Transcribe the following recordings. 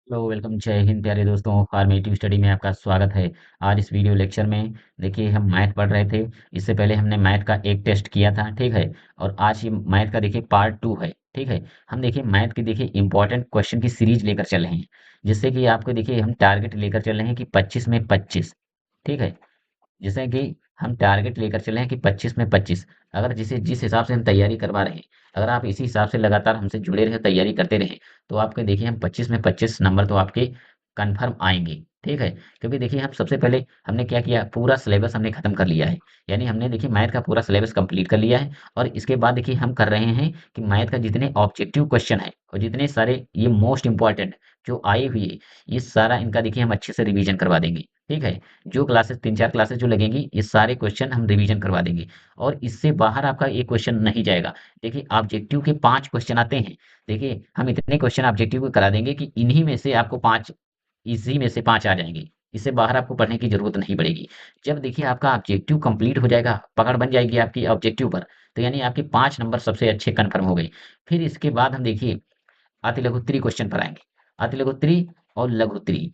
Hello welcome जय हिंद प्यारे दोस्तों फॉर्मेटिव स्टडी में आपका स्वागत है। आज इस वीडियो लेक्चर में देखिए हम मैथ पढ़ रहे थे। इससे पहले हमने मैथ का एक टेस्ट किया था, ठीक है। और आज ये मैथ का देखिए पार्ट 2 है, ठीक है। हम देखिए मैथ की देखिए इंपॉर्टेंट क्वेश्चन की सीरीज लेकर चल रहे हैं, जिससे कि आपको देखिए हम टारगेट लेकर चल रहे हैं कि 25 में 25, ठीक है। जैसे कि हम टारगेट लेकर चले हैं कि 25 में 25। अगर जिस हिसाब से हम तैयारी करवा रहे हैं, अगर आप इसी हिसाब से लगातार हमसे जुड़े रहे, तैयारी करते रहे, तो आपके देखिए हम 25 में 25 नंबर तो आपके कंफर्म आएंगे, ठीक है। क्योंकि देखिए हम सबसे पहले हमने क्या किया, पूरा सिलेबस हमने खत्म कर लिया है। यानी हमने देखिए मैथ का पूरा सिलेबस कंप्लीट कर लिया है। और इसके बाद देखिए हम कर रहे हैं कि मैथ का जितने ऑब्जेक्टिव क्वेश्चन है और जितने सारे ये मोस्ट इंपॉर्टेंट जो आए हुए, ये सारा इनका देखिए हम अच्छे से रिवीजन करवा देंगे, ठीक है। जो क्लासेस 3-4 क्लासेस जो लगेंगी, ये सारे क्वेश्चन हम रिवीजन करवा देंगे। और इससे बाहर आपका एक क्वेश्चन नहीं जाएगा। देखिए ऑब्जेक्टिव के 5 क्वेश्चन आते हैं। देखिए हम इतने क्वेश्चन ऑब्जेक्टिव के करा देंगे कि इन्हीं में से आपको 5, इसी में से 5 आ जाएंगे। इससे बाहर आपको पढ़ने की जरूरत नहीं पड़ेगी। जब देखिए आपका ऑब्जेक्टिव कंप्लीट हो जाएगा, पकड़ बन जाएगी आपकी ऑब्जेक्टिव पर, तो यानी आपके 5 नंबर सबसे अच्छे कन्फर्म हो गए। फिर इसके बाद हम देखिए अति लघुत्तरी क्वेश्चन पर आएंगे। अति लघुत्तरी और लघुत्तरी,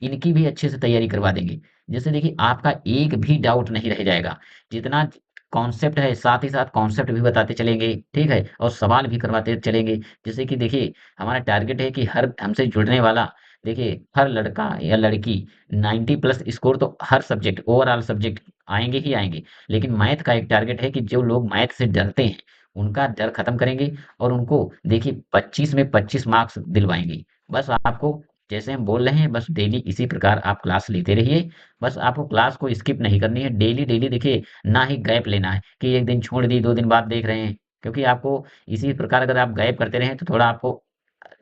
इनकी भी अच्छे से तैयारी करवा देंगे। जैसे देखिए आपका एक भी डाउट नहीं रह जाएगा। जितना कॉन्सेप्ट है, साथ ही साथ कॉन्सेप्ट भी बताते चलेंगे, ठीक है, और सवाल भी करवाते चलेंगे। जैसे कि देखिए हमारा टारगेट है कि हर हमसे जुड़ने वाला, देखिए हर लड़का या लड़की 90 प्लस स्कोर तो हर सब्जेक्ट, ओवरऑल सब्जेक्ट आएंगे ही आएंगे। लेकिन मैथ का एक टारगेट है कि जो लोग मैथ से डरते हैं, उनका डर खत्म करेंगे। और उनको देखिए 25 में 25 मार्क्स दिलवाएंगे। बस आपको, जैसे हम बोल रहे हैं, बस डेली इसी प्रकार आप क्लास लेते रहिए। बस आपको क्लास को स्किप नहीं करनी है, डेली डेली देखिए, ना ही गैप लेना है कि एक दिन छोड़ दी 2 दिन बाद देख रहे हैं। क्योंकि आपको इसी प्रकार अगर आप गैप करते रहें, तो थोड़ा आपको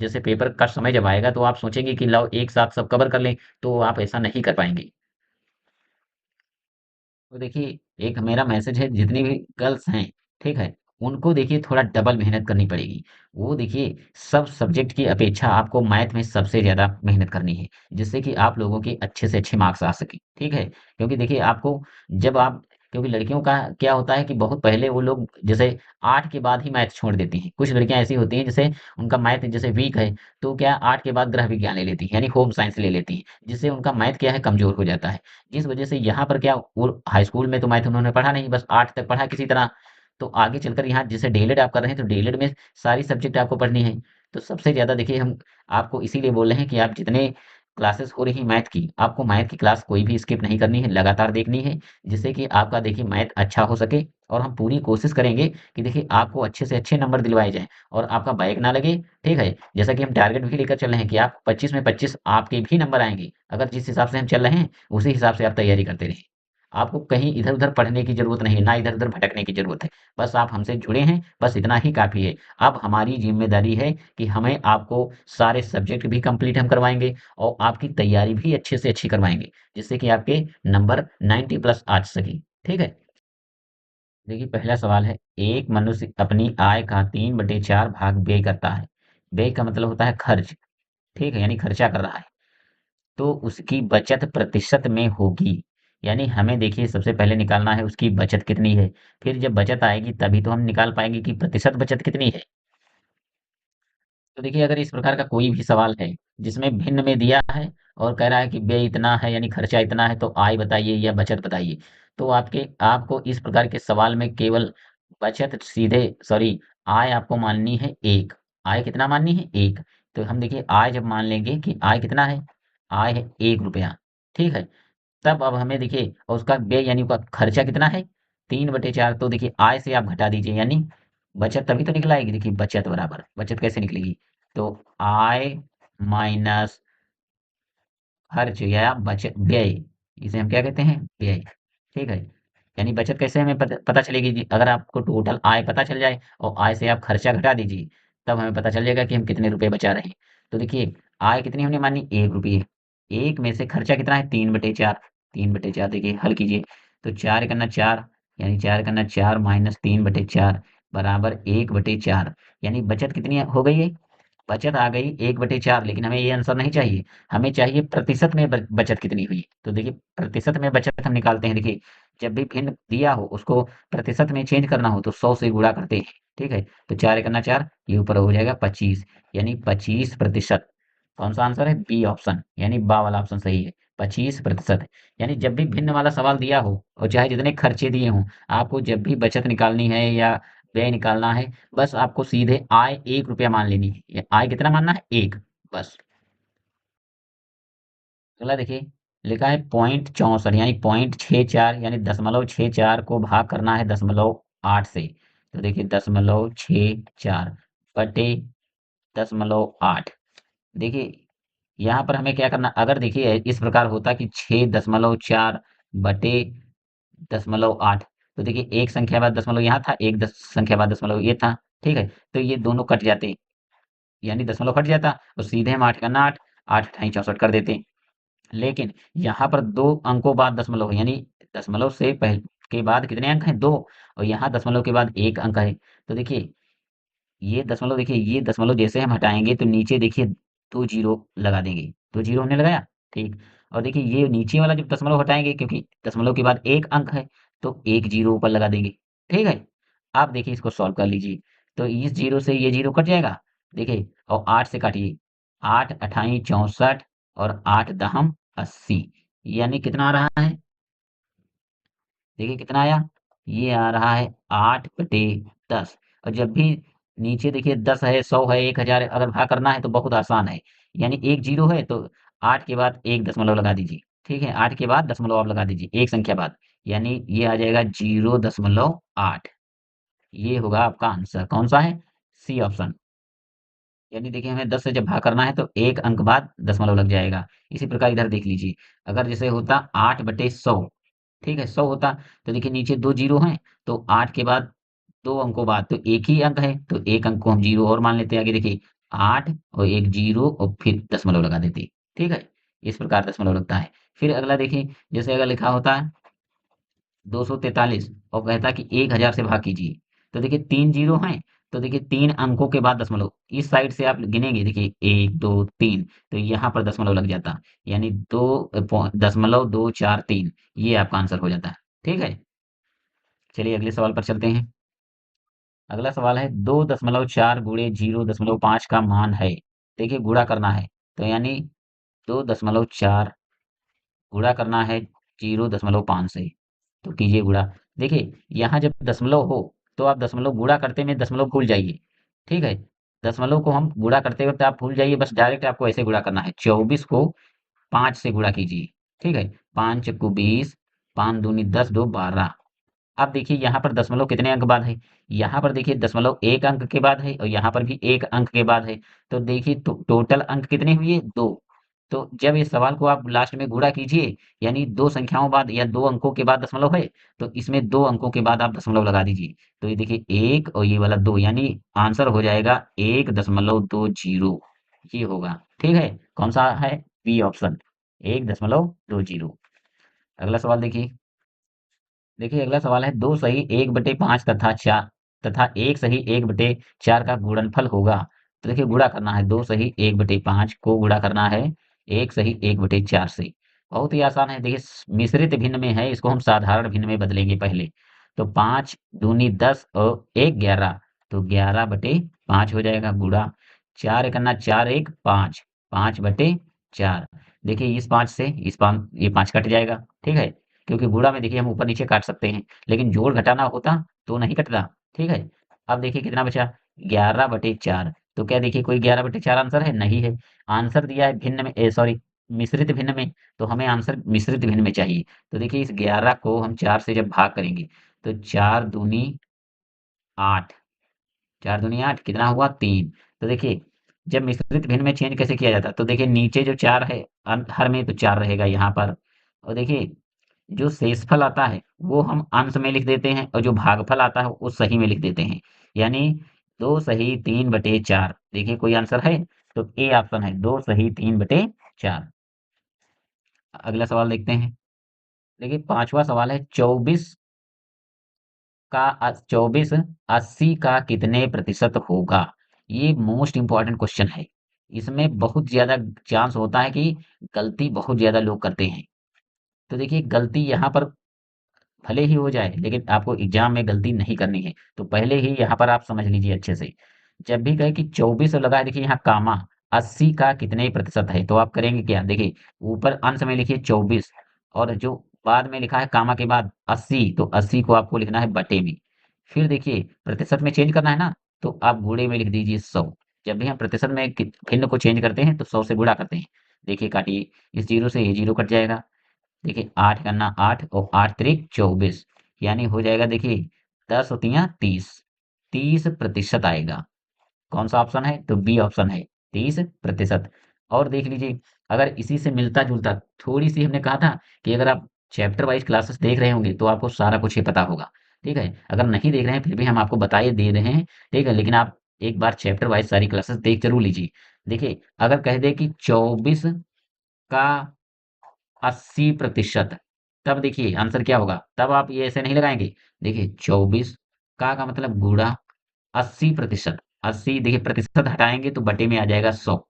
जैसे पेपर का समय जब आएगा, तो आप सोचेंगे कि लाओ एक साथ सब कवर कर लें, तो आप ऐसा नहीं कर पाएंगे। तो देखिए एक मेरा मैसेज है, जितनी भी गर्ल्स हैं, ठीक है, उनको देखिए थोड़ा डबल मेहनत करनी पड़ेगी। वो देखिए सब सब्जेक्ट की अपेक्षा आपको मैथ में सबसे ज्यादा मेहनत करनी है, जिससे कि आप लोगों के अच्छे से अच्छे मार्क्स आ सके, ठीक है। क्योंकि देखिए आपको, जब आप, क्योंकि लड़कियों का क्या होता है कि बहुत पहले वो लोग जैसे 8 के बाद ही मैथ छोड़ देती हैं। कुछ लड़कियां ऐसी होती हैं जैसे उनका मैथ जैसे वीक है, तो क्या 8 के बाद ग्रह विज्ञान ले लेती हैं, यानी होम साइंस ले लेती हैं, जिससे उनका मैथ क्या है, कमजोर हो जाता है। जिस वजह से यहाँ पर क्या, वो हाई स्कूल में तो मैथ उन्होंने पढ़ा नहीं, बस 8 तक पढ़ा किसी तरह। तो आगे चलकर यहाँ जैसे डीएलएड आप कर रहे हैं, तो डीएलएड में सारी सब्जेक्ट आपको पढ़नी है। तो सबसे ज्यादा देखिए हम आपको इसीलिए बोल रहे हैं कि आप जितने क्लासेस हो रही मैथ की, आपको मैथ की क्लास कोई भी स्किप नहीं करनी है, लगातार देखनी है, जिससे कि आपका देखिए मैथ अच्छा हो सके। और हम पूरी कोशिश करेंगे कि देखिए आपको अच्छे से अच्छे नंबर दिलवाए जाएं और आपका बैक ना लगे, ठीक है। जैसा कि हम टारगेट भी लेकर चल रहे हैं कि आप 25 में 25 आपके भी नंबर आएंगे। अगर जिस हिसाब से हम चल रहे हैं, उसी हिसाब से आप तैयारी करते रहें। आपको कहीं इधर-उधर पढ़ने की ज़रूरत नहीं है, ना इधर-उधर भटकने की ज़रूरत है। बस आप हमसे जुड़े हैं, बस इतना ही काफ़ी है। अब हमारी ज़िम्मेदारी है कि हमें आपको सारे सब्जेक्ट भी कंप्लीट हम करवाएँगे और आपकी तैयारी भी अच्छे से अच्छी करवाएँगे, जिससे कि आपके नंबर 90 प्लस आ सकें, ठीक है? देखिए पहला सवाल है, एक मनुष्य अपनी आय का 3/4 भाग व्यय करता है। व्यय का मतलब होता है खर्च, ठीक है? यानी खर्चा कर रहा है। तो उसकी बचत प्रतिशत में होगी। यानी हमें देखिए सबसे पहले निकालना है उसकी बचत कितनी है। फिर जब बचत आएगी तभी तो हम निकाल पाएंगे कि प्रतिशत बचत कितनी है। तो देखिए अगर इस प्रकार का कोई भी सवाल है जिसमें भिन्न में दिया है और कह रहा है कि व्यय इतना है यानी खर्चा इतना है, तो आय बताइए या बचत बताइए। तो आपको इस प्रकार के सवाल में केवल बचत सीधे, सॉरी, आय आपको माननी है एक। आय कितना माननी है, एक। तो हम देखिए आय जब मान लेंगे कि आय कितना है, आय है 1 रुपया, ठीक है। तब अब हमें देखिए, और उसका व्यय यानी उसका खर्चा कितना है, 3/4। तो देखिए आय से आप घटा दीजिए, यानी बचत तभी तो निकल आएगी। देखिए बचत बराबर, बचत कैसे निकलेगी, तो आय माइनस खर्च या बचत व्यय, इसे हम क्या कहते हैं, व्यय, ठीक है। यानी बचत कैसे हमें पता चलेगी जी, अगर आपको टोटल आय पता चल जाए और आय से आप खर्चा घटा दीजिए, तब हमें पता चल जाएगा कि हम कितने रुपए बचा रहे हैं। तो देखिए आय कितनी हमने मानी, 1 रुपये। एक में से खर्चा कितना है, 3/4। 3/4 देखिए हल कीजिए, तो 4 करना 4, यानी 4 करना 4 माइनस 3/4 बराबर 1/4। यानी बचत कितनी हो गई है, बचत आ गई 1/4। लेकिन हमें ये आंसर नहीं चाहिए, हमें चाहिए प्रतिशत में बचत कितनी हुई। तो देखिए प्रतिशत में बचत हम निकालते हैं। देखिए जब भी भिन्न दिया हो उसको प्रतिशत में चेंज करना हो, तो 100 से गुणा करते हैं, ठीक है। तो 4 करना 4, ये ऊपर हो जाएगा 25, यानी 25%। कौन सा आंसर है? बी ऑप्शन, यानी बा वाला ऑप्शन सही है। 25%। यानी जब भी भिन्न वाला सवाल दिया हो और चाहे जितने खर्चे दिए हों, आपको जब भी बचत निकालनी है या व्यय निकालना है, बस आपको सीधे आय 1 रुपया मान लेनी है। आय कितना मानना है? 1। बस। अगला देखिए, लिखा है 0.64 यानी 0.64 यानी 0.64 को भाग करना है 0.8 से। तो देखिए 0.64 बटे 0.8। देखिए यहाँ पर हमें क्या करना, अगर देखिए इस प्रकार होता कि 6.4 बटे 0.8, तो देखिए एक संख्या बाद दशमलव यहाँ था, एक संख्या बाद दशमलव ये था। ठीक है, तो ये दोनों कट जाते, यानी दशमलव कट जाता और सीधे हम 8 करना 8, 8 अठाई 64 कर देते। लेकिन यहाँ पर दो अंकों बाद दशमलव है, यानी दशमलव से पहले के बाद कितने अंक हैं? दो। और यहाँ दशमलव के बाद एक अंक है। तो देखिए ये दशमलव, देखिए ये दशमलव जैसे हम हटाएंगे तो नीचे देखिए दो जीरो लगा देंगे। दो जीरो हमने लगाया। ठीक। और देखिए ये नीचे वाला जब दशमलव हटाएंगे, क्योंकि दशमलव के बाद एक अंक है, तो एक जीरो ऊपर लगा देंगे। ठीक है। आप देखिए इसको सॉल्व कर लीजिए। तो इस जीरो से ये जीरो कट जाएगा। देखिए और 8 से काटिए। 8 अठाई 64 और 8 दहम 80। यानी कितना आ रहा है? देखिए कितना आया? ये आ रहा है 8/10। और जब भी नीचे देखिए 10 है, 100 है, 1000 है, अगर भाग करना है तो बहुत आसान है। यानी एक जीरो है तो 8 के बाद एक दशमलव लगा दीजिए। ठीक है, 8 के बाद दशमलव आप लगा दीजिए एक संख्या बाद। यानी ये आ जाएगा 0.8। ये होगा आपका आंसर। कौन सा है? C option. यानी देखिए हमें 10 से जब भाग करना है तो एक अंक बाद दशमलव लग जाएगा। इसी प्रकार इधर देख लीजिए, अगर जैसे होता 8/100, ठीक है 100 होता, तो देखिए नीचे दो जीरो हैं, तो 8 के बाद दो अंकों बाद तो एक ही अंक है, तो एक अंक को हम जीरो और मान लेते हैं। आगे देखिए 8 और एक जीरो और फिर दशमलव लगा देते। ठीक है, इस प्रकार दशमलव लगता है। फिर अगला देखिए, जैसे अगर लिखा होता है 243 और कहता कि 1000 से भाग कीजिए, तो देखिए तीन जीरो हैं, तो देखिए तीन अंकों के बाद दशमलव इस साइड से आप गिनेंगे, देखिए एक दो तीन, तो यहाँ पर दशमलव लग जाता, यानी 2.243, ये आपका आंसर हो जाता है। ठीक है, चलिए अगले सवाल पर चलते हैं। अगला सवाल है 2.4 गुणे 0.5 का मान है। देखिए गुणा करना है, तो यानी 2.4 गुणा करना है 0.5 से। तो कीजिए गुणा। देखिए यहाँ जब दशमलव हो तो आप दशमलव गुणा करते में दशमलव भूल जाइए। ठीक है, दशमलव को हम गुणा करते वक्त आप भूल जाइए, बस डायरेक्ट आपको ऐसे गुणा करना है। 24 को 5 से गुणा कीजिए। ठीक है, 5 चक्कू 20, 5 दूनी 10, 2 12। अब देखिए यहाँ पर दशमलव कितने अंक बाद है? यहाँ पर देखिए दशमलव एक अंक के बाद है और यहाँ पर भी एक अंक के बाद है। तो देखिए टोटल अंक कितने हुए? दो। तो जब इस सवाल को आप लास्ट में गुणा कीजिए, यानी दो संख्याओं बाद या दो अंकों के बाद दशमलव है, तो इसमें दो अंकों के बाद आप दशमलव लगा दीजिए। तो ये देखिए एक और ये वाला दो, यानी आंसर हो जाएगा 1.20। ये होगा। ठीक है, कौन सा है? B option, 1.20। अगला सवाल देखिए। देखिए अगला सवाल है दो सही 1/5 तथा चार तथा एक सही 1/4 का गुणनफल होगा। तो देखिए गुणा करना है, दो सही 1/5 को गुणा करना है एक सही 1/4 से। बहुत ही आसान है। देखिए मिश्रित भिन्न में है, इसको हम साधारण भिन्न में बदलेंगे पहले। तो 5 दूनी 10 और एक 11, तो 11/5 हो जाएगा गुणा। चार एकन्ना चार एक पाँच, 5/4। देखिए इस 5 से इस 5 ये 5 कट जाएगा। ठीक है, क्योंकि गुणा में देखिए हम ऊपर नीचे काट सकते हैं, लेकिन जोड़ घटाना होता तो नहीं कटता। ठीक है, अब देखिए कितना बचा? 11/4। तो क्या देखिए कोई 11/4 आंसर है? नहीं है। आंसर दिया है भिन्न में, सॉरी मिश्रित भिन्न में, तो हमें आंसर मिश्रित भिन्न में चाहिए। तो देखिए इस 11 को हम 4 से जब भाग करेंगे, तो 4 दूनी 8, 4 दूनी 8 कितना हुआ? 3। तो देखिए जब मिश्रित भिन्न में चेंज कैसे किया जाता? तो देखिए नीचे जो 4 है हर में तो 4 रहेगा यहाँ पर। और देखिए जो शेषफल आता है वो हम अंश में लिख देते हैं और जो भागफल आता है वो सही में लिख देते हैं। यानी दो सही 3/4। देखिए कोई आंसर है? तो ए ऑप्शन है, दो सही 3/4। अगला सवाल देखते हैं। देखिए पांचवा सवाल है 24 80 का कितने प्रतिशत होगा? ये मोस्ट इंपॉर्टेंट क्वेश्चन है। इसमें बहुत ज्यादा चांस होता है कि गलती बहुत ज्यादा लोग करते हैं। तो देखिए गलती यहाँ पर भले ही हो जाए, लेकिन आपको एग्जाम में गलती नहीं करनी है। तो पहले ही यहाँ पर आप समझ लीजिए अच्छे से। जब भी कहे कि 24 लगा है, देखिए यहाँ कामा, 80 का कितने प्रतिशत है? तो आप करेंगे क्या? देखिए, ऊपर अंश में लिखिए 24 और जो बाद में लिखा है कामा के बाद 80, तो 80 को आपको लिखना है बटे में। फिर देखिए, प्रतिशत में चेंज करना है ना, तो आप गुणे में लिख दीजिए 100। जब भी हम प्रतिशत में भिन्न को चेंज करते हैं, तो 100 से गुणा करते हैं। देखिए, काटिए, इस जीरो से ये जीरो कट जाएगा। देखिए, 8 करना 8 और 8 त्रिक 24, यानी हो जाएगा देखिए 10 होतियाँ 30, 30% आएगा। कौन सा ऑप्शन है? तो बी ऑप्शन है, 30%। और देख लीजिए, अगर इसी से मिलता जुलता थोड़ी सी हमने कहा था कि अगर आप चैप्टर वाइज क्लासेस देख रहे होंगे तो आपको सारा कुछ ही पता होगा। ठीक है, अगर नहीं देख रहे हैं फिर भी हम आपको बताए दे रहे हैं। ठीक है, लेकिन आप एक बार चैप्टर वाइज सारी क्लासेस देख जरूर लीजिए। देखिए, अगर कह दे कि 24 का 80%, तब देखिए आंसर क्या होगा? तब आप ये ऐसे नहीं लगाएंगे। देखिए, 24 का मतलब गुणा 80%। 80 देखिए, प्रतिशत हटाएंगे तो बटे में आ जाएगा 100।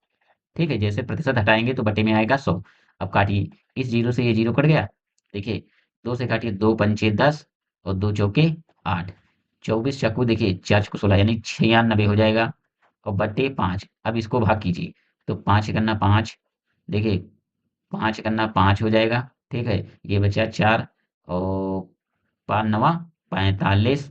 ठीक है, जैसे प्रतिशत हटाएंगे तो बटे में आएगा 100। अब काटिए, इस जीरो से ये जीरो कट गया। देखिए, दो से काटिए, दो पंचे 10 और दो चौके 8। 24 चाकू देखिए, 4 चौको 16 यानी 96 हो जाएगा और बटे 5। अब इसको भाग कीजिए, तो 5 करना 5, देखिए 5 करना 5 हो जाएगा। ठीक है, ये बचा 4 और 5 नवा 45,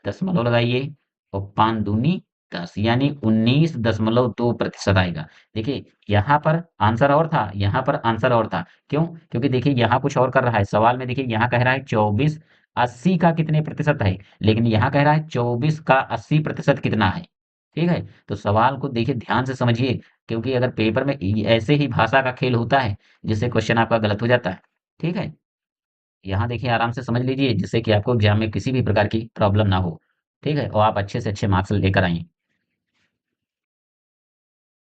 दशमलव लगाइए और 5 दूनी 10, यानी 19.2% आएगा। देखिए, यहाँ पर आंसर और था, यहाँ पर आंसर और था। क्यों? क्योंकि देखिए यहाँ कुछ और कर रहा है सवाल में। देखिए यहाँ कह रहा है 24 80 का कितने प्रतिशत है, लेकिन यहाँ कह रहा है 24 का 80% कितना है। ठीक है, तो सवाल को देखिए ध्यान से समझिए, क्योंकि अगर पेपर में ऐसे ही भाषा का खेल होता है जिससे क्वेश्चन आपका गलत हो जाता है। ठीक है, यहाँ देखिए आराम से समझ लीजिए जिससे कि आपको एग्जाम में किसी भी प्रकार की प्रॉब्लम ना हो। ठीक है, और आप अच्छे से अच्छे मार्क्स लेकर आएँ।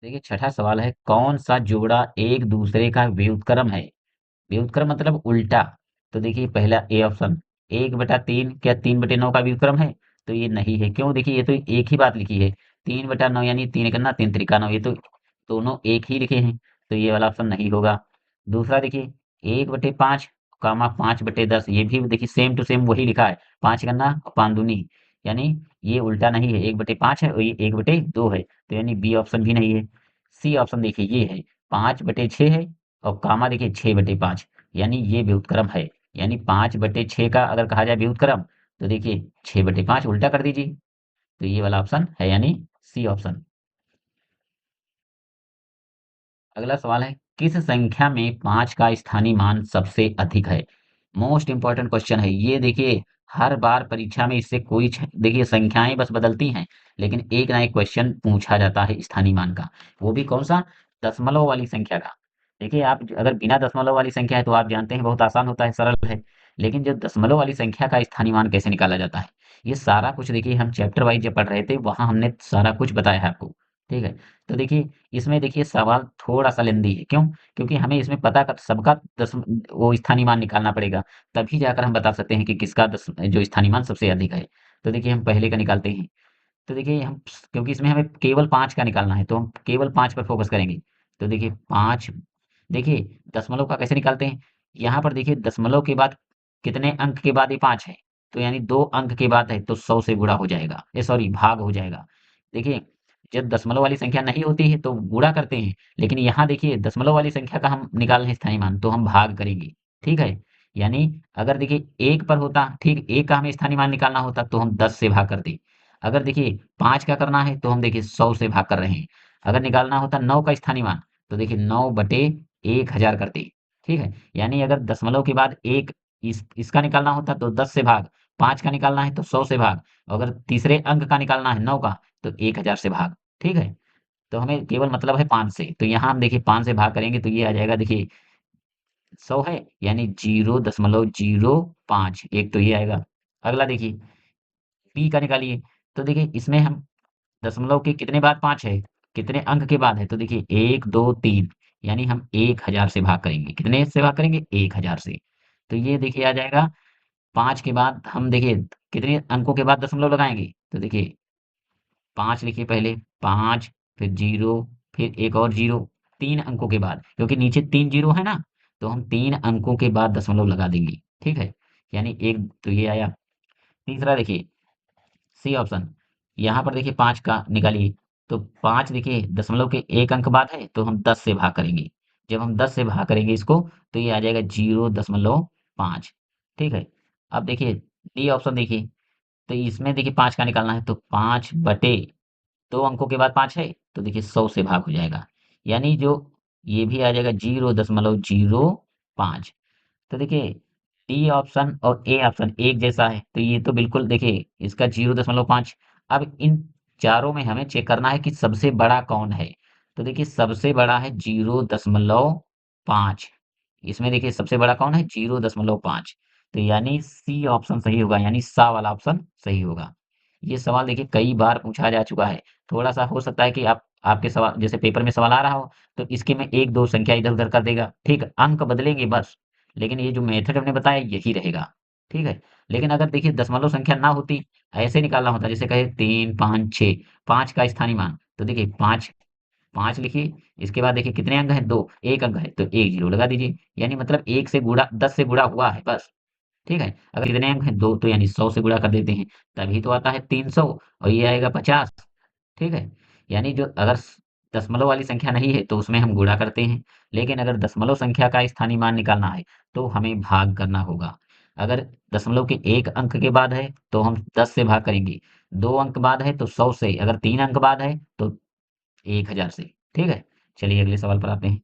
देखिए, छठा सवाल है, कौन सा जोड़ा एक दूसरे का व्युत्क्रम है? व्युत्क्रम मतलब उल्टा। तो देखिए, पहला ए ऑप्शन, 1/3 क्या 3/9 का व्युत्क्रम है? तो ये नहीं है। क्यों? देखिए, ये तो एक ही बात लिखी है। 3/9 यानी 3 करना 3 त्रिका 9, ये तो दोनों एक ही लिखे हैं, तो ये वाला ऑप्शन नहीं होगा। दूसरा देखिए, 1/5 कामा 5/10, ये भी देखिए सेम टू सेम वही लिखा है। 5 करना और 5 दूनी, यानी ये उल्टा नहीं है, 1/5 है और ये 1/2 है, तो यानी बी ऑप्शन भी नहीं है। सी ऑप्शन देखिए ये है, 5/6 है और कामा देखिए 6/5, यानी ये व्युत्क्रम है। यानी 5/6 का अगर कहा जाए व्युत्क्रम, तो देखिए 6/5 उल्टा कर दीजिए, तो ये वाला ऑप्शन है, यानी सी ऑप्शन। अगला सवाल है, किस संख्या में 5 का स्थानीय मान सबसे अधिक है? मोस्ट इंपॉर्टेंट क्वेश्चन है ये। देखिए, हर बार परीक्षा में इससे कोई देखिए संख्याएं बस बदलती हैं, लेकिन एक ना एक क्वेश्चन पूछा जाता है स्थानीय मान का। वो भी कौन सा? दशमलव वाली संख्या का। देखिए, आप अगर बिना दशमलव वाली संख्या है तो आप जानते हैं बहुत आसान होता है, सरल है। लेकिन जो दशमलव वाली संख्या का स्थानीय मान कैसे निकाला जाता है, ये सारा कुछ देखिए हम चैप्टर वाइज जब पढ़ रहे थे वहां हमने सारा कुछ बताया है आपको। ठीक है, तो देखिए, इसमें देखिए सवाल थोड़ा-सा लेंदी है, क्यों? क्योंकि हमें इसमें पता कर सबका वो स्थानीय मान निकालना पड़ेगा, तभी जाकर हम बता सकते हैं कि किसका जो स्थानीय मान सबसे अधिक है। तो देखिए, हम पहले का निकालते हैं। तो देखिए, हम क्योंकि इसमें हमें केवल 5 का निकालना है, तो हम केवल 5 पर फोकस करेंगे। तो देखिए 5, देखिए दशमलव का कैसे निकालते हैं? यहाँ पर देखिए दशमलव के बाद कितने अंक के बाद ये 5 है, तो यानी 2 अंक के बाद है, तो 100 से गुणा हो जाएगा, सॉरी भाग हो जाएगा। देखिए, जब दशमलव वाली संख्या नहीं होती है तो गुणा करते हैं, लेकिन यहाँ देखिए दशमलव वाली संख्या का हम निकाल रहे हैं स्थानीय मान, तो हम भाग करेंगे। ठीक है, यानी अगर देखिए 1 पर होता, ठीक 1 का हमें स्थानीय मान निकालना होता तो हम 10 से भाग करते। अगर देखिए 5 का करना है तो हम देखिए 100 से भाग कर रहे हैं। अगर निकालना होता 9 का स्थानीय मान, तो देखिए 9 बटे 1000 करते। ठीक है, यानी अगर दशमलव के बाद एक इसका निकालना होता तो 10 से भाग, 5 का निकालना है तो 100 से भाग, अगर तीसरे अंक का निकालना है 9 का, तो 1000 से भाग। ठीक है, तो हमें केवल मतलब है 5 से, तो यहाँ हम देखिए 5 से भाग करेंगे तो ये आ जाएगा देखिए 100 है, यानी 0.05, एक तो ये आएगा। अगला देखिए, पी का निकालिए। तो देखिए इसमें हम दशमलव के कितने बाद 5 है, कितने अंक के बाद है, तो देखिए 1 2 3, यानी हम 1000 से भाग करेंगे। कितने से भाग करेंगे? 1000 से। तो ये देखिए आ जाएगा 5 के बाद हम देखिए कितने अंकों के बाद दशमलव लगाएंगे, तो देखिए 5 लिखिए पहले, 5 फिर 0 फिर एक और 0, 3 अंकों के बाद, क्योंकि नीचे 3 जीरो है ना, तो हम 3 अंकों के बाद दशमलव लगा देंगे। ठीक है, यानी एक तो ये आया। तीसरा देखिए, सी ऑप्शन, यहाँ पर देखिए 5 का निकालिए, तो 5 देखिए दशमलव के 1 अंक बाद है तो हम 10 से भाग करेंगे। जब हम 10 से भाग करेंगे इसको तो ये आ जाएगा 0.5। ठीक है। अब देखिए डी ऑप्शन देखिए, तो इसमें देखिए 5 का निकालना है तो 5 बटे 2 अंकों के बाद 5 है तो देखिए 100 से भाग हो जाएगा। यानी जो ये भी आ जाएगा 0.05। तो देखिए डी ऑप्शन और ए ऑप्शन एक जैसा है तो ये तो बिल्कुल देखिए इसका 0.5। अब इन चारों में हमें चेक करना है कि सबसे बड़ा कौन है। तो देखिए सबसे बड़ा है 0.5। इसमें देखिए सबसे बड़ा कौन है 0.5। तो यानी सी ऑप्शन सही होगा, यानी सा वाला ऑप्शन सही होगा। ये सवाल देखिए कई बार पूछा जा चुका है। थोड़ा सा हो सकता है कि आप आपके सवाल जैसे पेपर में सवाल आ रहा हो तो इसके में एक दो संख्या इधर उधर कर देगा, ठीक, अंक बदलेंगे बस, लेकिन ये जो मेथड हमने बताया यही रहेगा। ठीक है। लेकिन अगर देखिए दशमलव संख्या ना होती, ऐसे निकालना होता जैसे कहे 3 5 6, 5 का स्थानीय मान, तो देखिए 5 5 लिखिए, इसके बाद देखिए कितने अंक हैं 2, 1 अंक है तो एक जीरो लगा दीजिए, यानी मतलब 1 से गुणा 10 से गुणा हुआ है बस। ठीक है। अगर कितने अंक हैं 2 तो यानी 100 से गुणा कर देते हैं, तभी तो आता है 300 और ये आएगा 50। ठीक है। यानी जो अगर दशमलव वाली संख्या नहीं है तो उसमें हम गुणा करते हैं, लेकिन अगर दशमलव संख्या का स्थानीय मान निकालना है तो हमें भाग करना होगा। अगर दशमलव के 1 अंक के बाद है तो हम 10 से भाग करेंगे, 2 अंक बाद है तो 100 से, अगर 3 अंक बाद है तो 1000 से। ठीक है। चलिए अगले सवाल पर आते हैं।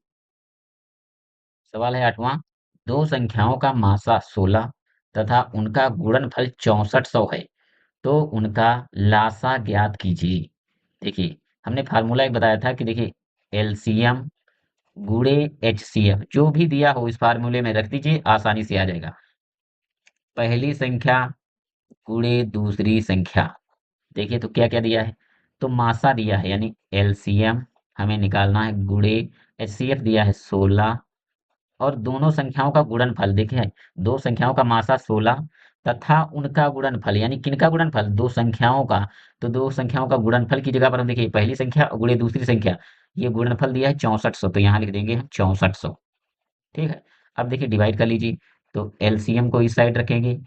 सवाल है 8वां। दो संख्याओं का मासा 16 तथा उनका गुणनफल 6400 है, तो उनका लासा ज्ञात कीजिए। देखिए हमने फार्मूला एक बताया था कि देखिए एलसीएम गुणे एचसीएफ, जो भी दिया हो इस फार्मूले में रख दीजिए, आसानी से आ जाएगा। पहली संख्या गुणे दूसरी संख्या, देखिए तो क्या क्या दिया है, तो मासा दिया है यानी एलसीएम हमें निकालना है, गुणे एचसीएफ दिया है 16, और दोनों संख्याओं का गुणनफल देखिए, दो संख्याओं का मासा 16 तथा उनका गुणनफल, यानी किनका गुणनफल, दो संख्याओं का। तो दो संख्याओं का गुणनफल की जगह पर हम देखिए पहली संख्या गुणे दूसरी संख्या, ये गुणनफल दिया है 6400 तो यहाँ लिख देंगे हम 6400। ठीक है। अब देखिए डिवाइड कर लीजिए, तो एलसीएम को इस साइड रखेंगे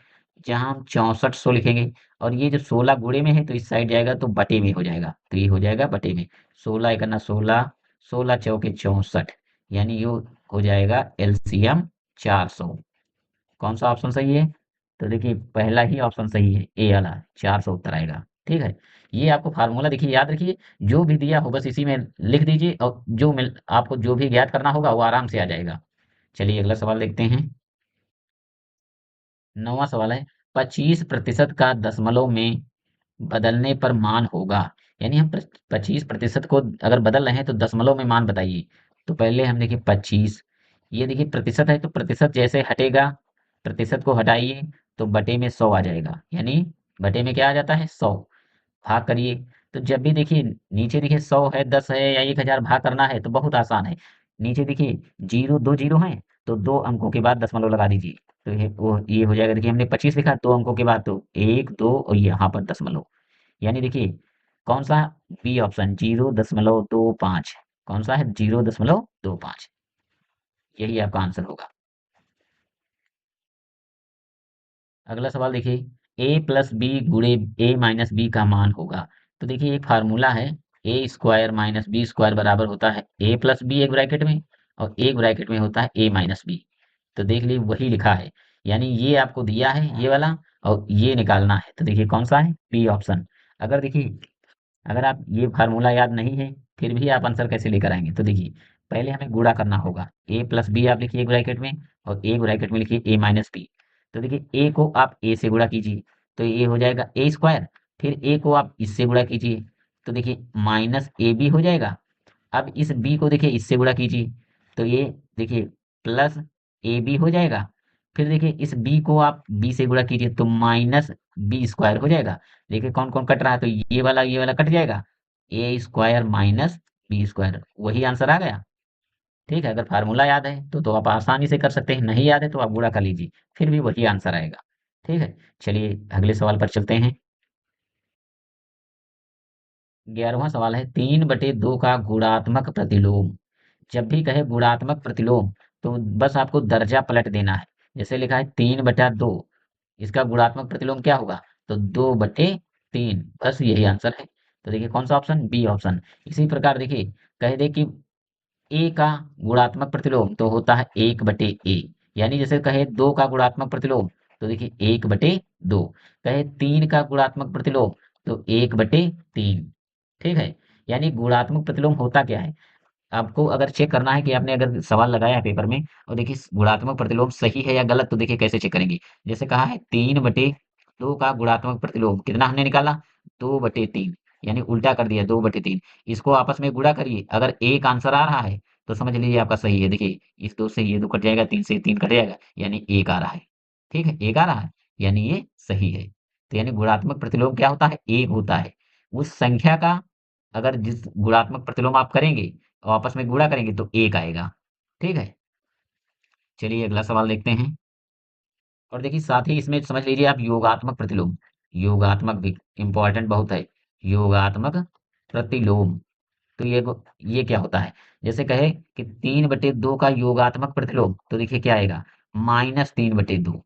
जहां हम 6400 लिखेंगे, और ये जो 16 गुणे में है तो इस साइड जाएगा तो बटे में हो जाएगा, तो ये हो जाएगा बटे में। 16 एकन्ना 16, 16 चौके 64, यानी ये हो जाएगा एलसीएम 400। कौन सा ऑप्शन सही है? तो देखिए पहला ही ऑप्शन सही है, ए वाला 400 उत्तर आएगा। ठीक है। ये आपको फार्मूला देखिए याद रखिए, जो भी दिया हो बस इसी में लिख दीजिए, और जो मिल आपको जो भी ज्ञात करना होगा वो आराम से आ जाएगा। चलिए अगला सवाल देखते हैं। 9वां सवाल है, 25% का दशमलव में बदलने पर मान होगा। यानी हम 25% को अगर बदल रहे हैं तो दशमलव में मान बताइए। तो पहले हम देखिए 25, ये देखिए प्रतिशत है तो प्रतिशत जैसे हटेगा, प्रतिशत को हटाइए तो बटे में 100 आ जाएगा, यानी बटे में क्या आ जाता है 100। भाग करिए, तो जब भी देखिए नीचे देखिए 100 है, 10 है या 1000 भाग करना है तो बहुत आसान है। नीचे देखिए जीरो, दो जीरो हैं तो दो अंकों के बाद दशमलव लगा दीजिए, तो ये हो जाएगा। देखिए हमने 25 लिखा, दो अंकों के बाद तो एक दो और यहाँ पर दशमलव, यानी देखिए कौन सा, बी ऑप्शन 0.25, कौन सा है 0.25, यही आपका आंसर होगा। अगला सवाल देखिए, ए प्लस बी गुणे ए माइनस बी का मान होगा। तो देखिए एक फार्मूला है, ए स्क्वायर माइनस बी स्क्वायर बराबर होता है ए प्लस बी एक ब्रैकेट में, और एक ब्रैकेट में होता है ए माइनस बी। तो देख लीजिए वही लिखा है, यानी ये आपको दिया है ये वाला, और ये निकालना है, तो देखिए कौन सा है, बी ऑप्शन। अगर देखिए अगर आप ये फार्मूला याद नहीं है फिर भी आप आंसर कैसे लेकर आएंगे, तो देखिए पहले हमें गुणा करना होगा, ए प्लस बी आप लिखिए एक ब्रैकेट में, और एक ब्रैकेट में लिखिए ए माइनस बी। तो देखिए ए को आप ए से गुणा कीजिए तो ये हो जाएगा ए स्क्वायर, फिर ए को आप इससे गुणा कीजिए तो देखिए माइनस ए बी हो जाएगा। अब इस बी को देखिए इससे गुणा कीजिए तो ये देखिए प्लस ए बी हो जाएगा। फिर देखिए इस बी को आप बी से गुणा कीजिए तो माइनस बी स्क्वायर हो जाएगा। देखिए कौन कौन कट रहा है, तो ये वाला कट जाएगा, ए स्क्वायर माइनस बी स्क्वायर, वही आंसर आ गया। ठीक है। अगर फार्मूला याद है तो आप आसानी से कर सकते हैं, नहीं याद है तो आप गुणा कर लीजिए, फिर भी वही आंसर आएगा। ठीक है। चलिए अगले सवाल पर चलते हैं। 11वां सवाल है, 3/2 का गुणात्मक प्रतिलोम। जब भी कहे गुणात्मक प्रतिलोम तो बस आपको दर्जा पलट देना है। जैसे लिखा है 3/2, इसका गुणात्मक प्रतिलोम क्या होगा, तो 2/3, बस यही आंसर है। तो देखिए कौन सा ऑप्शन, बी ऑप्शन। इसी प्रकार देखिए कह दे कि ए का गुणात्मक प्रतिलोम तो होता है 1/a, यानी जैसे कहे 2 का गुणात्मक प्रतिलोम तो देखिए 1/2, कहे 3 का गुणात्मक प्रतिलोम तो 1/3। ठीक है, यानी गुणात्मक प्रतिलोम होता क्या है। आपको अगर चेक करना है कि आपने अगर सवाल लगाया है पेपर में और देखिए गुणात्मक प्रतिलोम सही है या गलत, तो देखिए कैसे चेक करेंगे। जैसे कहा है 3/2 का गुणात्मक प्रतिलोम कितना हमने निकाला, 2/3, यानी उल्टा कर दिया 2/3। इसको आपस में गुणा करिए, अगर एक आंसर आ रहा है तो समझ लीजिए आपका सही है। देखिए इस 2 से ये 2 कट जाएगा, 3 से 3 कट जाएगा, यानी एक आ रहा है। ठीक है, एक आ रहा है, यानी ये सही है। तो यानी गुणात्मक प्रतिलोम क्या होता है, एक होता है। उस संख्या का अगर जिस गुणात्मक प्रतिलोम आप करेंगे और आपस में गुणा करेंगे तो एक आएगा। ठीक है, चलिए अगला सवाल देखते हैं। और देखिए साथ ही इसमें समझ लीजिए आप योगात्मक प्रतिलोम, योगात्मक भी इंपॉर्टेंट बहुत है। योगात्मक प्रतिलोम, तो ये क्या होता है। जैसे कहे कि 3/2 का योगात्मक प्रतिलोम तो देखिए क्या आएगा, -3/2।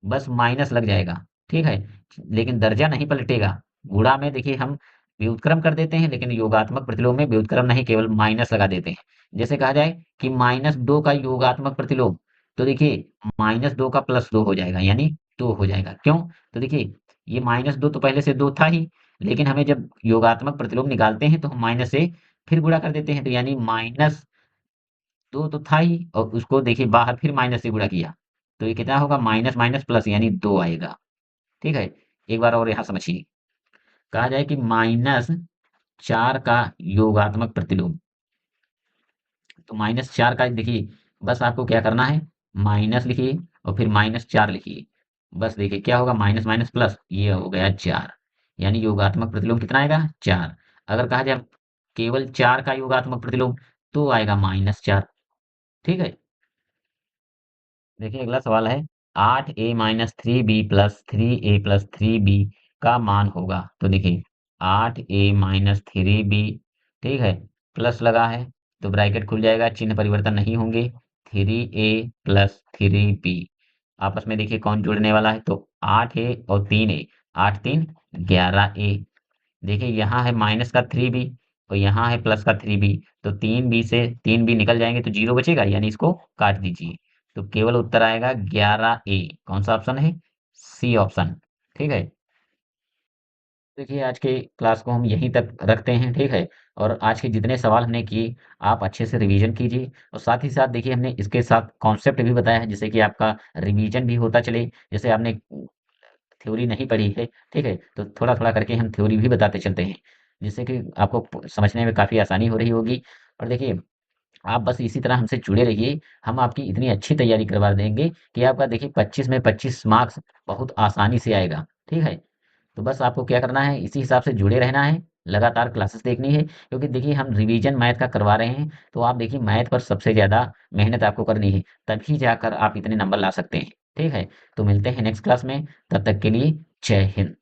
बस माइनस लग जाएगा। ठीक है, लेकिन दर्जा नहीं पलटेगा। गुणा में देखिए हम व्युत्क्रम कर देते हैं, लेकिन योगात्मक प्रतिलोम में व्युत्क्रम नहीं, केवल माइनस लगा देते हैं। जैसे कहा जाए कि -2 का योगात्मक प्रतिलोम तो देखिए -2 का +2 हो जाएगा, यानी 2 हो जाएगा। क्यों, तो देखिए ये -2 तो पहले से 2 था ही, लेकिन हमें जब योगात्मक प्रतिलोम निकालते हैं तो हम माइनस से फिर गुणा कर देते हैं, तो यानी -2 तो था ही और उसको देखिए बाहर फिर माइनस से गुणा किया, तो ये कितना होगा, माइनस माइनस प्लस यानी 2 आएगा। ठीक है, एक बार और यहाँ समझिए। कहा जाए कि -4 का योगात्मक प्रतिलोम, तो -4 का देखिए बस आपको क्या करना है, माइनस लिखिए और फिर -4 लिखिए। बस देखिए क्या होगा, माइनस माइनस प्लस, ये हो गया 4, यानी योगात्मक प्रतिलोम कितना आएगा, 4। अगर कहा जाए केवल 4 का योगात्मक प्रतिलोम तो आएगा -4। ठीक है, देखिए अगला सवाल है, 8a-3b plus 3a plus 3b का मान होगा। तो देखिए 8a-3b, ठीक है, प्लस लगा है तो ब्रैकेट खुल जाएगा, चिन्ह परिवर्तन नहीं होंगे। 3a प्लस 3b आपस में देखिए कौन जुड़ने वाला है, तो 8a और 3a, 8 3 11a। देखिए यहाँ है माइनस का 3b और यहाँ है प्लस का 3b, तो 3b से 3b निकल जाएंगे तो 0 बचेगा, यानी इसको काट दीजिए। तो केवल उत्तर आएगा 11a। कौन सा ऑप्शन है, सी ऑप्शन। ठीक है, देखिए आज के क्लास को हम यहीं तक रखते हैं। ठीक है, और आज के जितने सवाल हमने किए आप अच्छे से रिवीजन कीजिए, और साथ ही साथ देखिए हमने इसके साथ कॉन्सेप्ट भी बताया है, जिससे कि आपका रिवीजन भी होता चले। जैसे आपने थ्योरी नहीं पढ़ी है, ठीक है, तो थोड़ा थोड़ा करके हम थ्योरी भी बताते चलते हैं, जिससे कि आपको समझने में काफ़ी आसानी हो रही होगी। और देखिए आप बस इसी तरह हमसे जुड़े रहिए, हम आपकी इतनी अच्छी तैयारी करवा देंगे कि आपका देखिए 25 में 25 मार्क्स बहुत आसानी से आएगा। ठीक है, तो बस आपको क्या करना है, इसी हिसाब से जुड़े रहना है, लगातार क्लासेस देखनी है, क्योंकि देखिए हम रिवीजन मैथ का करवा रहे हैं, तो आप देखिए मैथ पर सबसे ज़्यादा मेहनत आपको करनी है, तभी जाकर आप इतने नंबर ला सकते हैं। ठीक है, तो मिलते हैं नेक्स्ट क्लास में, तब तक के लिए जय हिंद।